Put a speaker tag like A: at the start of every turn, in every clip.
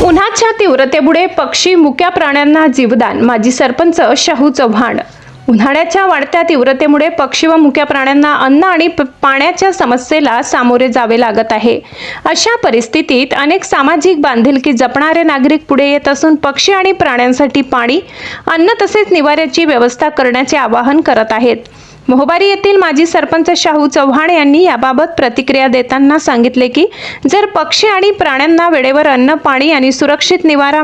A: उन्हाच्या तीव्रतेमुळे पक्षी मुक्या प्राण्यांना जीवदान, माजी सरपंच शाहू चव्हाण। उन्हाळ्याच्या वाढत्या तीव्रतेमुळे पक्षी व मुक्या प्राण्यांना अन्न आणि पाण्याच्या समस्येला सामोरे जावे लागत आहे। अशा परिस्थितीत अनेक सामाजिक बांधिलकी जपणारे नागरिक पुढे येत असून पक्षी आणि प्राण्यांसाठी पाणी, अन्न तसेच निवाऱ्याची व्यवस्था करण्याचे आवाहन करत आहेत। मोहबारी येथील माजी सरपंच शाहू चव्हाण यांनी याबाबत प्रतिक्रिया देताना सांगितले की जर पक्षी आणि प्राण्यांना वेळेवर अन्न, पाणी आणि सुरक्षित निवारा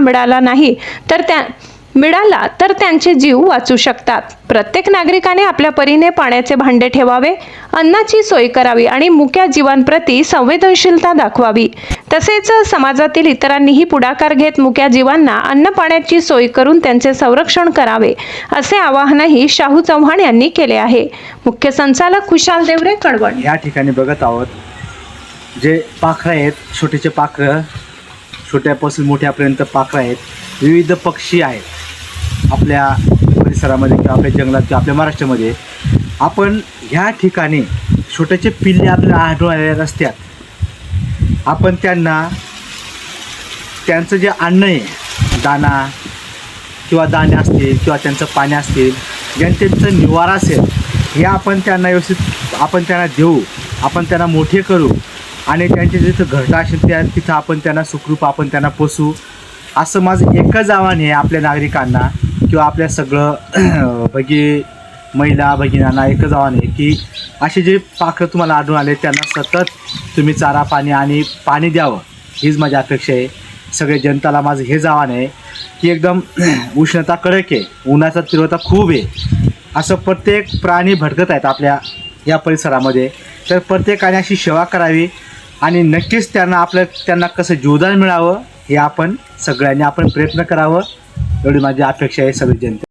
A: मिळाला तर त्यांचे जीव वाचू शकतात। प्रत्येक नागरिकाने आपल्या परीने पाण्याचे भांडे ठेवावे, अन्नाची सोय करावी आणि मुक्या जीवांप्रती संवेदनशीलता दाखवावी। तसेच समाजातील इतरांनीही पुढाकार घेत मुक्या जीवांना अन्न पाण्याची सोय करून त्यांचे संरक्षण करावे, असे आवाहनही शाहू चव्हाण यांनी केले आहे। मुख्य संचालक खुशाल देवरे, कळवण।
B: या ठिकाणी बघत आहोत जे पाखरं आहेत, छोटेचे पाखरं, छोट्यापासून मोठ्यापर्यंत पाखरं आहेत, विविध पक्षी आहेत आपल्या परिसरामध्ये किंवा आपल्या जंगलात किंवा आपल्या महाराष्ट्रामध्ये। आपण ह्या ठिकाणी छोट्याचे पिल्ले आपल्याला आढळून आलेल्या रस्त्यात आपण त्यांचं जे अन्न आहे, दाणा किंवा दाणे असतील किंवा त्यांचं पाणी असतील, त्यांचं निवारा असेल, हे आपण त्यांना व्यवस्थित देऊ, आपण त्यांना मोठे करू आणि त्यांचे जिथं घरटा असेल तिथं आपण त्यांना सुखरूप त्यांना पोसू, असं माझं एकच आव्हान आहे आपल्या नागरिकांना किंवा आपल्या सगळं महिला भगिनींना एकच आव्हान आहे की असे जे पाखरं तुम्हाला आढळून आले त्यांना सतत तुम्ही चारा आणि पाणी द्यावं, हीच माझी अपेक्षा आहे। सगळे जनताला माझं हेच आव्हान आहे की एकदम उष्णता कडक आहे, उन्हाचा तीव्रता खूप आहे, असं प्रत्येक प्राणी भटकत आहेत आपल्या या परिसरामध्ये, तर प्रत्येकाने अशी सेवा करावी आणि नक्कीच त्यांना कसं जीवदान मिळावं हे आपण सगळ्यांनी प्रयत्न करावं, एवढी माझी अपेक्षा आहे सगळी जनता।